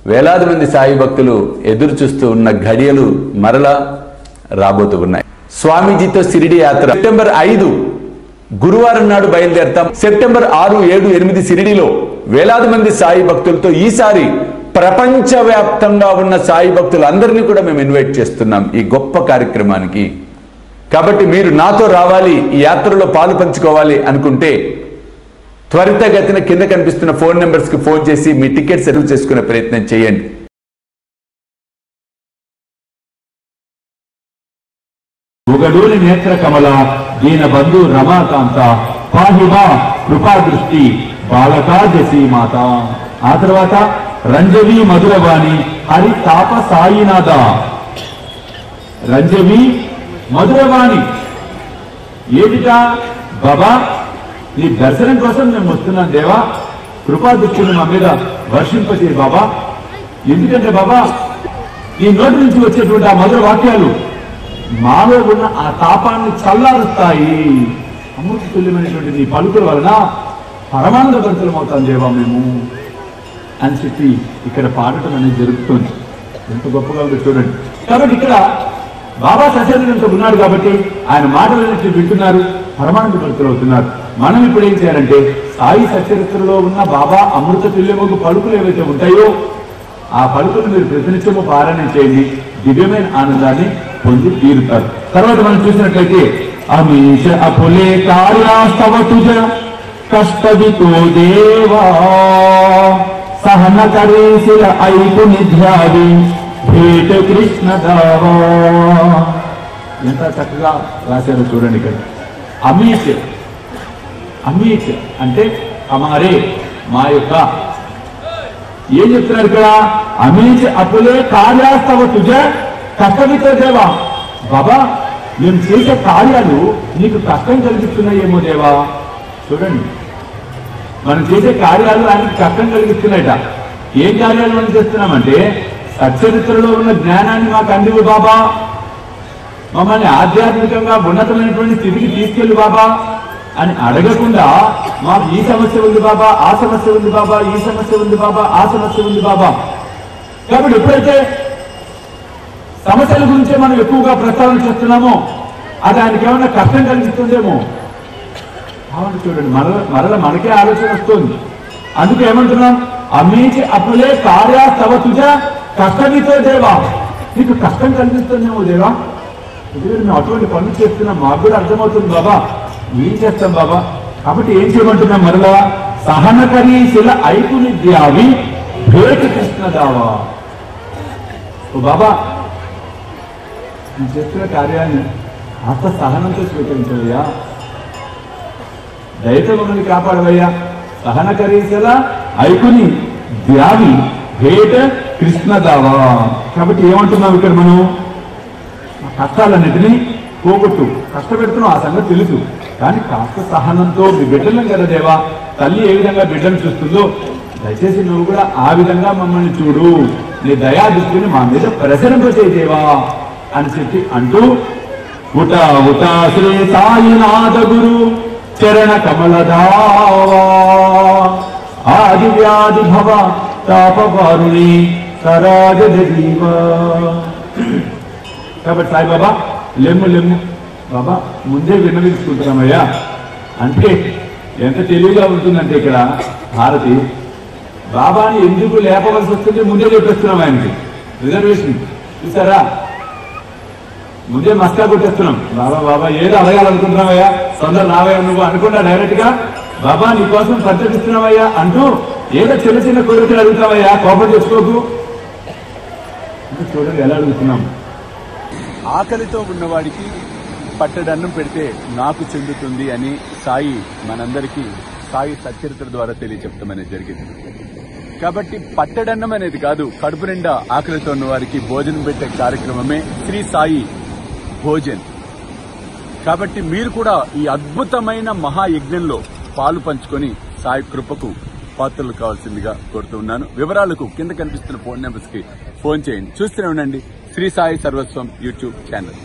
వేలాది మంది సాయి భక్తులు ఎదురు చూస్తూ ఉన్న ఘడియలు మరలా రాబోతూ ఉన్నాయి. స్వామీజీతో షిరిడి యాత్ర సెప్టెంబర్ 5 గురువారం నాడు బయలుదేరతాం. సెప్టెంబర్ 6, 7, 8 షిరిడిలో వేలాది మంది సాయి భక్తులతో ఈసారి ప్రపంచవ్యాప్తంగా ఉన్న సాయి భక్తులందరినీ కూడా మేము ఇన్వైట్ చేస్తున్నాం ఈ గొప్ప కార్యక్రమానికి. కాబట్టి మీరు నాతో రావాలి, ఈ యాత్రలో పాలు పంచుకోవాలి అనుకుంటే త్వరితగతిన కింద కనిపిస్తున్న ఫోన్ నెంబర్స్ కి ఫోన్ చేసి మీ టికెట్ రిజర్వ్ చేసుకునే ప్రయత్నం చేయండి. ఉగడూరి నేత్ర కమల దీన బంధు రమాకాంత పాహిమా కృపా దృష్టి బాలకాజసీ మాత. ఆ తర్వాత రంజవి మధురవాణి హరి తాప సాయినాథ. రంజవి మధురవాణి ఏమిటా? బాబా నీ దర్శనం కోసం మేము వస్తున్నాం దేవా, కృపా దృష్టిని మా మీద వర్షింపచే బాబా. ఎందుకంటే బాబా ఈ నోటి నుంచి వచ్చేటువంటి ఆ మధుర వాక్యాలు మాలో ఉన్న ఆ తాపాన్ని చల్లారుస్తాయి. అమృత తుల్యమైనటువంటి నీ పలుకుల వలన పరమానంద భరితులం అవుతాం దేవా మేము అని చెప్పి ఇక్కడ పాడటం అనేది జరుగుతుంది. ఎంత గొప్పగా ఉందో చూడండి. కాబట్టి ఇక్కడ బాబా సశరీరంతో ఉన్నాడు కాబట్టి ఆయన మాటలన్నింటినీ వింటున్నారు, పరమానంద భరితులు అవుతున్నారు. మనం ఇప్పుడు ఏం చేయాలంటే సాయి సచరిత్రలో ఉన్న బాబా అమృత తుల్యముగు పలుకులు ఏవైతే ఉంటాయో ఆ పలుకులు మీరు ప్రతినిత్యము పారాయణం చేయండి, దివ్యమైన ఆనందాన్ని పొంది తీరుతారు. తర్వాత మనం చూసినట్లయితే అమీష అపులే కార్యాస్తవ తుజ కష్టవితో దేవా సహన కరేశిల ఐపు నిధ్యావి భేట కృష్ణ దావా. ఎంత చక్కగా రాశారో చూడండి ఇక్కడ. అమీష్ అమీష్ అంటే అమారే మా యొక్క ఏం చెప్తున్నారు ఇక్కడ? అమీష్ అపులే కార్యాస్తవ తుజ కష్టవితో దేవా. బాబా మేము చేసే కార్యాలు నీకు కష్టం కలిగిస్తున్నాయేమో దేవా. చూడండి, మనం చేసే కార్యాలు ఆయనకు కష్టం కలిగిస్తున్నాయట. ఏం కార్యాలు మనం చేస్తున్నామంటే సచ్చరిత్రలో ఉన్న జ్ఞానాన్ని మాకు అందివు బాబా, మమ్మల్ని ఆధ్యాత్మికంగా ఉన్నతమైనటువంటి స్థితికి తీసుకెళ్ళు బాబా అని అడగకుండా మాకు ఈ సమస్య ఉంది బాబా, ఆ సమస్య ఉంది బాబా, ఈ సమస్య ఉంది బాబా, ఆ సమస్య ఉంది బాబా. కాబట్టి ఎప్పుడైతే సమస్యల గురించే మనం ఎక్కువగా ప్రస్తావన చేస్తున్నామో అది ఆయనకి ఏమన్నా కష్టం కలిగిస్తుందేమో. అవును చూడండి, మరల మనకే ఆలోచన వస్తుంది. అందుకే ఏమంటున్నాం? అమీచి అప్పులే కార్యాస్తవ తుజ కష్టమితో దేవా. నీకు కష్టం కలిగిస్తుందేమో దేవా, మేము అటువంటి పనులు చేస్తున్నాం, మాకు కూడా అర్థమవుతుంది బాబా, ఏం చేస్తాం బాబా. కాబట్టి ఏం చేయమంటున్నాం? మరలా సహనకరీ శిల ఐపు నిద్యావి భేట కృష్ణ దావా. ఓ బాబా నేను చేస్తున్న కార్యాన్ని అంత సహనంతో స్వీకరించవయ్యా, దయతో మమ్మల్ని కాపాడవయ్యా. సహన కరీసల ఐకుని ద్యావి భేట కృష్ణ దావా. కాబట్టి ఏమంటున్నాం ఇక్కడ? మనం కష్టాలన్నిటినీ పోగొట్టు. కష్టపెడుతున్నాం, ఆ సంగతి తెలుసు, కానీ కాస్త సహనంతో మీ బిడ్డలం కదా దేవా. తల్లి ఏ విధంగా బిడ్డను చూస్తుందో దయచేసి నువ్వు కూడా ఆ విధంగా మమ్మల్ని చూడు, నీ దయా దృష్టిని మా మీద ప్రసరింపచేయి దేవా అని చెప్పి అంటూ ఉటా ఉటా శ్రీ సాయినాథ గురు చరణ కమలదావా ఆది వ్యాధి భవ తాపవారుణి సరాజ జీవ. కాబట్టి సాయిబాబా లెమ్ము బాబా ముందే విన్నవించుకుంటున్నామయ్యా అంటే ఎంత తెలివిగా ఉంటుందంటే ఇక్కడ భారతి బాబాని ఎందుకు లేపవలసి వస్తుంది ముందే చెప్పేస్తున్నాం. ఆయనకి రిజర్వేషన్ చూసారా, ముందే మస్కా కొట్టేస్తున్నాం. బాబా ఏదో అడగాలనుకుంటున్నావయ్యా, తొందర రావయ్యా నువ్వు అనుకున్నా డైరెక్ట్ గా బాబా నీ కోసం పరిచయిస్తున్నావయ్యా అంటూ ఏదో చిన్న చిన్న కోరికలు అడుగుతావయ్యా, కోపం చేసుకోకు. చూడండి ఎలా అడుగుతున్నాం. ఆకలితో ఉన్నవాడికి పట్టడన్నం పెడితే నాకు చెందుతుంది అని సాయి మనందరికీ సాయి సచ్చరిత్ర ద్వారా తెలియచెప్తామనేది జరిగింది. కాబట్టి పట్టడన్నం అనేది కాదు, కడుపు నిండా ఆకలితో ఉన్న వారికి భోజనం పెట్టే కార్యక్రమమే శ్రీ సాయి భోజన్. కాబట్టి మీరు కూడా ఈ అద్భుతమైన మహాయజ్ఞంలో పాలు పంచుకొని సాయి కృపకు పాత్రలు కావాల్సిందిగా కోరుతున్నాను. వివరాలకు కింద కనిపిస్తున్న ఫోన్ నెంబర్స్ కి ఫోన్ చేయండి. చూస్తూనే ఉండండి శ్రీ సాయి సర్వస్వం యూట్యూబ్ ఛానల్.